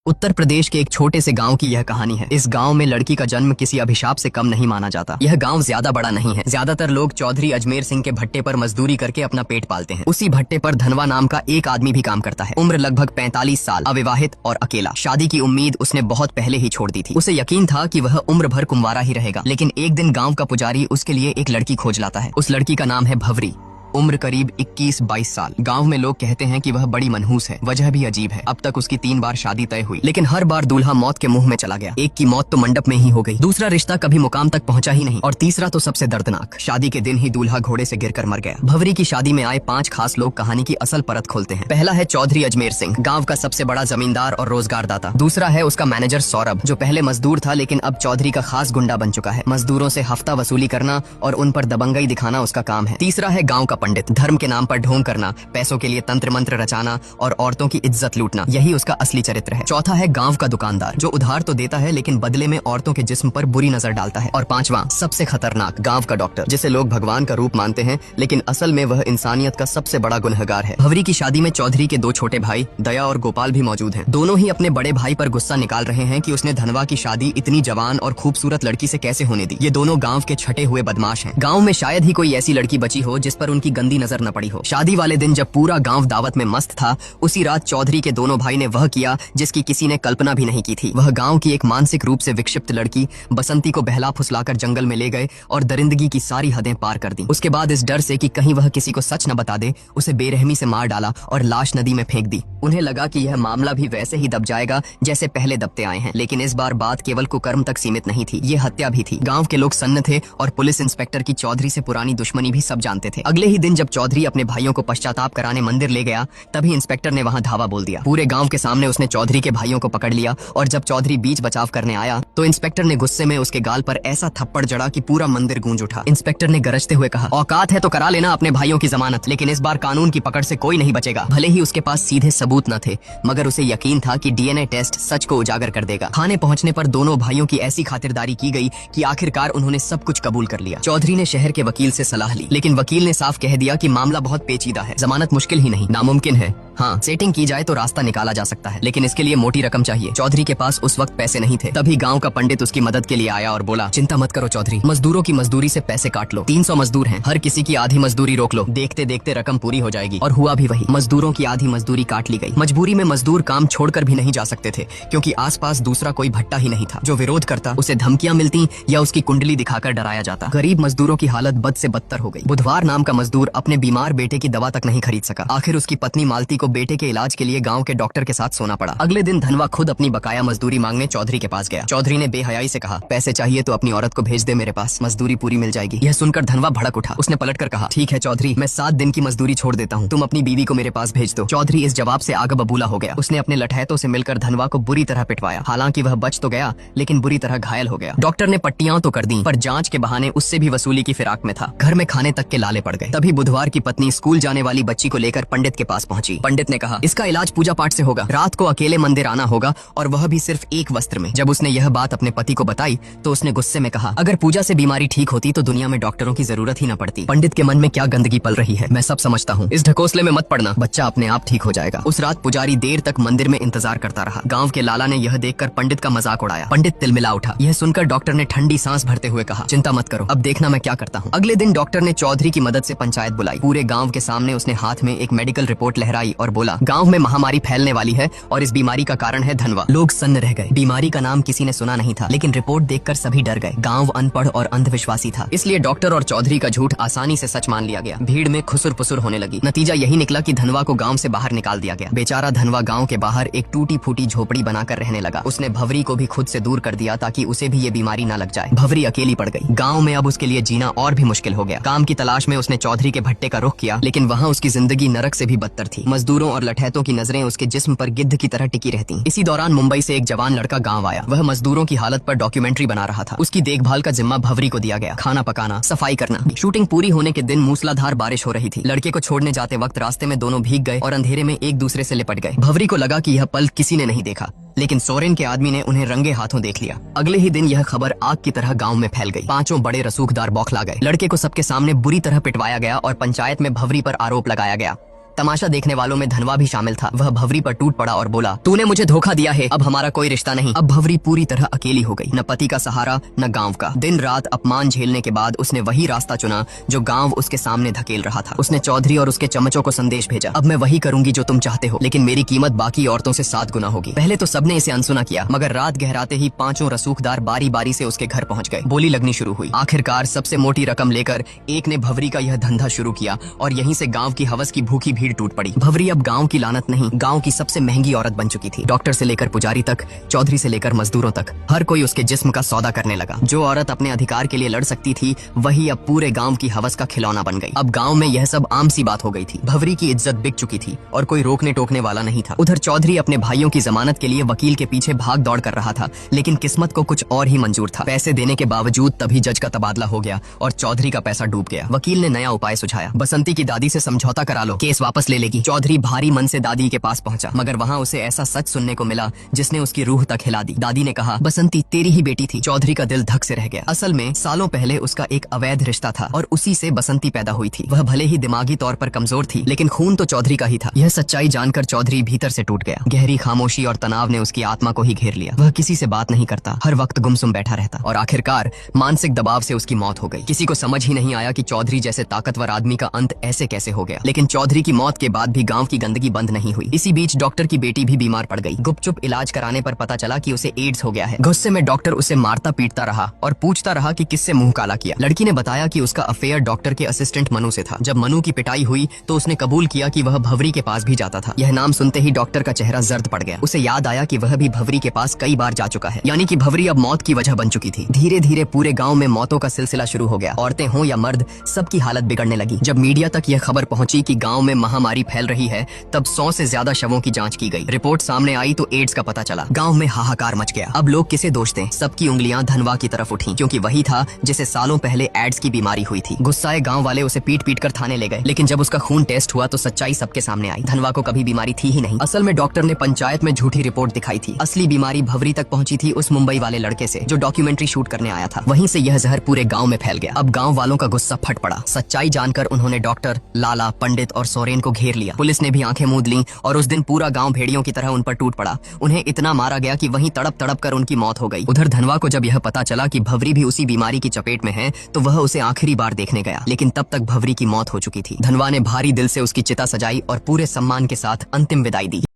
उत्तर प्रदेश के एक छोटे से गांव की यह कहानी है। इस गांव में लड़की का जन्म किसी अभिशाप से कम नहीं माना जाता। यह गांव ज्यादा बड़ा नहीं है। ज्यादातर लोग चौधरी अजमेर सिंह के भट्टे पर मजदूरी करके अपना पेट पालते हैं। उसी भट्टे पर धनवा नाम का एक आदमी भी काम करता है। उम्र लगभग 45 साल, अविवाहित और अकेला। शादी की उम्मीद उसने बहुत पहले ही छोड़ दी थी। उसे यकीन था कि वह उम्र भर कुंवारा ही रहेगा, लेकिन एक दिन गाँव का पुजारी उसके लिए एक लड़की खोज लाता है। उस लड़की का नाम है भवरी। उम्र करीब 21-22 साल। गांव में लोग कहते हैं कि वह बड़ी मनहूस है। वजह भी अजीब है। अब तक उसकी 3 बार शादी तय हुई, लेकिन हर बार दूल्हा मौत के मुंह में चला गया। एक की मौत तो मंडप में ही हो गई, दूसरा रिश्ता कभी मुकाम तक पहुंचा ही नहीं, और तीसरा तो सबसे दर्दनाक, शादी के दिन ही दूल्हा घोड़े से गिरकर मर गया। भवरी की शादी में आए 5 खास लोग कहानी की असल परत खोलते हैं। पहला है चौधरी अजमेर सिंह, गाँव का सबसे बड़ा जमींदार और रोजगार दाता। दूसरा है उसका मैनेजर सौरभ, जो पहले मजदूर था लेकिन अब चौधरी का खास गुंडा बन चुका है। मजदूरों से हफ्ता वसूली करना और उन पर दबंगई दिखाना उसका काम है। तीसरा है गाँव का पंडित, धर्म के नाम पर ढोंग करना, पैसों के लिए तंत्र मंत्र रचाना और औरतों की इज्जत लूटना, यही उसका असली चरित्र है। चौथा है गांव का दुकानदार, जो उधार तो देता है लेकिन बदले में औरतों के जिस्म पर बुरी नजर डालता है। और पांचवा, सबसे खतरनाक, गांव का डॉक्टर, जिसे लोग भगवान का रूप मानते हैं लेकिन असल में वह इंसानियत का सबसे बड़ा गुनहगार है। भवरी की शादी में चौधरी के 2 छोटे भाई दया और गोपाल भी मौजूद हैं। दोनों ही अपने बड़े भाई पर गुस्सा निकाल रहे हैं कि उसने धनवा की शादी इतनी जवान और खूबसूरत लड़की से कैसे होने दी। ये दोनों गाँव के छठे हुए बदमाश हैं। गाँव में शायद ही कोई ऐसी लड़की बची हो जिस पर उनकी गंदी नजर न पड़ी हो। शादी वाले दिन जब पूरा गांव दावत में मस्त था, उसी रात चौधरी के दोनों भाई ने वह किया जिसकी किसी ने कल्पना भी नहीं की थी। वह गांव की एक मानसिक रूप से विक्षिप्त लड़की बसंती को बहला फुसलाकर जंगल में ले गए और दरिंदगी की सारी हदें पार कर दी। उसके बाद इस डर से कि कहीं वह किसी को सच न बता दे, उसे बेरहमी से मार डाला और लाश नदी में फेंक दी। उन्हें लगा कि यह मामला भी वैसे ही दब जाएगा जैसे पहले दबते आए हैं, लेकिन इस बार बात केवल कुकर्म तक सीमित नहीं थी, ये हत्या भी थी। गाँव के लोग सन्न थे और पुलिस इंस्पेक्टर की चौधरी से पुरानी दुश्मनी भी सब जानते थे। अगले ही दिन जब चौधरी अपने भाइयों को पश्चाताप कराने मंदिर ले गया, तभी इंस्पेक्टर ने वहां धावा बोल दिया। पूरे गांव के सामने उसने चौधरी के भाइयों को पकड़ लिया और जब चौधरी बीच बचाव करने आया तो इंस्पेक्टर ने गुस्से में उसके गाल पर ऐसा थप्पड़ जड़ा कि पूरा मंदिर गूंज उठा। इंस्पेक्टर ने गरजते हुए कहा, औकात है तो करा लेना अपने भाइयों की जमानत, लेकिन इस बार कानून की पकड़ से कोई नहीं बचेगा। भले ही उसके पास सीधे सबूत न थे, मगर उसे यकीन था कि डीएनए टेस्ट सच को उजागर कर देगा। थाने पहुंचने पर दोनों भाइयों की ऐसी खातिरदारी की गई कि आखिरकार उन्होंने सब कुछ कबूल कर लिया। चौधरी ने शहर के वकील से सलाह ली, लेकिन वकील ने साफ कह दिया कि मामला बहुत पेचीदा है, जमानत मुश्किल ही नहीं नामुमकिन है। हाँ, सेटिंग की जाए तो रास्ता निकाला जा सकता है, लेकिन इसके लिए मोटी रकम चाहिए। चौधरी के पास उस वक्त पैसे नहीं थे। तभी गांव का पंडित उसकी मदद के लिए आया और बोला, चिंता मत करो चौधरी, मजदूरों की मजदूरी से पैसे काट लो। 300 मजदूर हैं, हर किसी की आधी मजदूरी रोक लो, देखते देखते रकम पूरी हो जाएगी। और हुआ भी वही, मजदूरों की आधी मजदूरी काट ली गई। मजबूरी में मजदूर काम छोड़कर भी नहीं जा सकते थे, क्योंकि आसपास दूसरा कोई भट्टा ही नहीं था। जो विरोध करता उसे धमकियां मिलती या उसकी कुंडली दिखाकर डराया जाता। गरीब मजदूरों की हालत बद से बदतर हो गई। बुधवार नाम का मजदूर अपने बीमार बेटे की दवा तक नहीं खरीद सका। आखिर उसकी पत्नी मालती को बेटे के इलाज के लिए गांव के डॉक्टर के साथ सोना पड़ा। अगले दिन धनवा खुद अपनी बकाया मजदूरी मांगने चौधरी के पास गया। चौधरी ने बेहयाई से कहा, पैसे चाहिए तो अपनी औरत को भेज दे मेरे पास, मजदूरी पूरी मिल जाएगी। यह सुनकर धनवा भड़क उठा। उसने पलटकर कहा, ठीक है चौधरी, मैं 7 दिन की मजदूरी छोड़ देता हूँ, तुम अपनी बीवी को मेरे पास भेज दो। चौधरी इस जवाब से आग बबूला हो गया। उसने अपने लठैतों से मिलकर धनवा को बुरी तरह पिटवाया। हालांकि वह बच तो गया, लेकिन बुरी तरह घायल हो गया। डॉक्टर ने पट्टियां तो कर दी, पर जांच के बहाने उससे भी वसूली की फिराक में था। घर में खाने तक के लाले पड़ गए। तभी बुधवार की पत्नी स्कूल जाने वाली बच्ची को लेकर पंडित के पास पहुंची। पंडित ने कहा, इसका इलाज पूजा पाठ से होगा, रात को अकेले मंदिर आना होगा, और वह भी सिर्फ एक वस्त्र में। जब उसने यह बात अपने पति को बताई तो उसने गुस्से में कहा, अगर पूजा से बीमारी ठीक होती तो दुनिया में डॉक्टरों की जरूरत ही न पड़ती। पंडित के मन में क्या गंदगी पल रही है, मैं सब समझता हूँ, इस ढकोसले में मत पड़ना, बच्चा अपने आप ठीक हो जाएगा। उस रात पुजारी देर तक मंदिर में इंतजार करता रहा। गाँव के लाला ने यह देखकर पंडित का मजाक उड़ाया। पंडित तिलमिला उठा। यह सुनकर डॉक्टर ने ठंडी सांस भरते हुए कहा, चिंता मत करो, अब देखना मैं क्या करता हूँ। अगले दिन डॉक्टर ने चौधरी की मदद से पंचायत बुलाई। पूरे गाँव के सामने उसने हाथ में एक मेडिकल रिपोर्ट लहराई और बोला, गाँव में महामारी फैलने वाली है और इस बीमारी का कारण है धनवा। लोग सन्न रह गए। बीमारी का नाम किसी ने सुना नहीं था, लेकिन रिपोर्ट देखकर सभी डर गए। गांव अनपढ़ और अंधविश्वासी था, इसलिए डॉक्टर और चौधरी का झूठ आसानी से सच मान लिया गया। भीड़ में खुसुर पुसुर होने लगी। नतीजा यही निकला कि धनवा को गांव से बाहर निकाल दिया गया। बेचारा धनवा गांव के बाहर एक टूटी फूटी झोपड़ी बनाकर रहने लगा। उसने भवरी को भी खुद से दूर कर दिया ताकि उसे भी ये बीमारी न लग जाए। भवरी अकेली पड़ गई। गाँव में अब उसके लिए जीना और भी मुश्किल हो गया। काम की तलाश में उसने चौधरी के भट्टे का रुख किया, लेकिन वहाँ उसकी जिंदगी नरक से भी बदतर थी। मजदूरों और लठैतों की नजरें उसके जिस्म पर गिद्ध की तरह टिकी रहती। इसी दौरान मुंबई से एक जवान लड़का गांव आया। वह मजदूरों की हालत पर डॉक्यूमेंट्री बना रहा था। उसकी देखभाल का जिम्मा भवरी को दिया गया, खाना पकाना, सफाई करना। शूटिंग पूरी होने के दिन मूसलाधार बारिश हो रही थी। लड़के को छोड़ने जाते वक्त रास्ते में दोनों भीग गए और अंधेरे में एक दूसरे से लिपट गए। भवरी को लगा कि यह पल किसी ने नहीं देखा, लेकिन सोरेन के आदमी ने उन्हें रंगे हाथों देख लिया। अगले ही दिन यह खबर आग की तरह गांव में फैल गई। 5 बड़े रसूखदार बौखला गए। लड़के को सबके सामने बुरी तरह पिटवाया गया और पंचायत में भवरी पर आरोप लगाया गया। तमाशा देखने वालों में धनवा भी शामिल था। वह भवरी पर टूट पड़ा और बोला, तूने मुझे धोखा दिया है, अब हमारा कोई रिश्ता नहीं। अब भवरी पूरी तरह अकेली हो गई, न पति का सहारा न गाँव का। दिन रात अपमान झेलने के बाद उसने वही रास्ता चुना जो गाँव उसके सामने धकेल रहा था। उसने चौधरी और उसके चमचों को संदेश भेजा, अब मैं वही करूंगी जो तुम चाहते हो, लेकिन मेरी कीमत बाकी औरतों से 7 गुना होगी। पहले तो सबने इसे अनसुना किया, मगर रात गहराते ही 5 रसूखदार बारी बारी से उसके घर पहुंच गए। बोली लगनी शुरू हुई। आखिरकार सबसे मोटी रकम लेकर एक ने भवरी का यह धंधा शुरू किया और यहीं से गांव की हवस की भूखी भीड़ टूट पड़ी। भवरी अब गांव की लानत नहीं, गांव की सबसे महंगी औरत बन चुकी थी। डॉक्टर से लेकर पुजारी तक, चौधरी से लेकर मजदूरों तक, हर कोई उसके जिस्म का सौदा करने लगा। जो औरत अपने अधिकार के लिए लड़ सकती थी वही अब पूरे गांव की हवस का खिलौना बन गई। अब गांव में यह सब आम सी बात हो गई थी। भवरी की इज्जत बिक चुकी थी और कोई रोकने टोकने वाला नहीं था। उधर चौधरी अपने भाइयों की जमानत के लिए वकील के पीछे भाग दौड़ कर रहा था, लेकिन किस्मत को कुछ और ही मंजूर था। पैसे देने के बावजूद तभी जज का तबादला हो गया और चौधरी का पैसा डूब गया। वकील ने नया उपाय सुझाया, बसंती की दादी से समझौता करा लो, केस वापस ले लेगी। चौधरी भारी मन से दादी के पास पहुंचा, मगर वहां उसे ऐसा सच सुनने को मिला जिसने उसकी रूह तक हिला दी। दादी ने कहा, बसंती तेरी ही बेटी थी। चौधरी का दिल धक से रह गया। असल में सालों पहले उसका एक अवैध रिश्ता था और उसी से बसंती पैदा हुई थी। वह भले ही दिमागी तौर पर कमजोर थी, लेकिन खून तो चौधरी का ही था। यह सच्चाई जानकर चौधरी भीतर से टूट गया। गहरी खामोशी और तनाव ने उसकी आत्मा को ही घेर लिया। वह किसी से बात नहीं करता, हर वक्त गुमसुम बैठा रहता और आखिरकार मानसिक दबाव से उसकी मौत हो गई। किसी को समझ ही नहीं आया कि चौधरी जैसे ताकतवर आदमी का अंत ऐसे कैसे हो गया। लेकिन चौधरी की मौत के बाद भी गांव की गंदगी बंद नहीं हुई। इसी बीच डॉक्टर की बेटी भी बीमार पड़ गई। गुपचुप इलाज कराने पर पता चला कि उसे एड्स हो गया है। गुस्से में डॉक्टर उसे मारता पीटता रहा और पूछता रहा कि किससे मुंह काला किया। लड़की ने बताया कि उसका अफेयर डॉक्टर के असिस्टेंट मनु से था। जब मनु की पिटाई हुई तो उसने कबूल किया कि वह भवरी के पास भी जाता था। यह नाम सुनते ही डॉक्टर का चेहरा जर्द पड़ गया। उसे याद आया कि वह भी भवरी के पास कई बार जा चुका है, यानी कि भवरी अब मौत की वजह बन चुकी थी। धीरे धीरे पूरे गांव में मौतों का सिलसिला शुरू हो गया। औरतें हों या मर्द, सबकी हालत बिगड़ने लगी। जब मीडिया तक यह खबर पहुंची कि गांव में महामारी फैल रही है, तब 100 से ज्यादा शवों की जांच की गई। रिपोर्ट सामने आई तो एड्स का पता चला। गांव में हाहाकार मच गया। अब लोग किसे दोष दें? सबकी उंगलियां धनवा की तरफ उठी, क्योंकि वही था जिसे सालों पहले एड्स की बीमारी हुई थी। गुस्साए गांव वाले उसे पीट पीट कर थाने ले गए, लेकिन जब उसका खून टेस्ट हुआ तो सच्चाई सबके सामने आई। धनवा को कभी बीमारी थी ही नहीं। असल में डॉक्टर ने पंचायत में झूठी रिपोर्ट दिखाई थी। असली बीमारी भवरी तक पहुंची थी उस मुंबई वाले लड़के से जो डॉक्यूमेंट्री शूट करने आया था। वहीं से यह जहर पूरे गांव में फैल गया। अब गांव वालों का गुस्सा फट पड़ा। सच्चाई जानकर उन्होंने डॉक्टर, लाला, पंडित और सोरेन को घेर लिया। पुलिस ने भी आंखें मूंद लीं और उस दिन पूरा गांव भेड़ियों की तरह उन पर टूट पड़ा। उन्हें इतना मारा गया कि वहीं तड़प तड़प कर उनकी मौत हो गई। उधर धनवा को जब यह पता चला कि भवरी भी उसी बीमारी की चपेट में है तो वह उसे आखिरी बार देखने गया, लेकिन तब तक भवरी की मौत हो चुकी थी। धनवा ने भारी दिल से उसकी चिता सजाई और पूरे सम्मान के साथ अंतिम विदाई दी।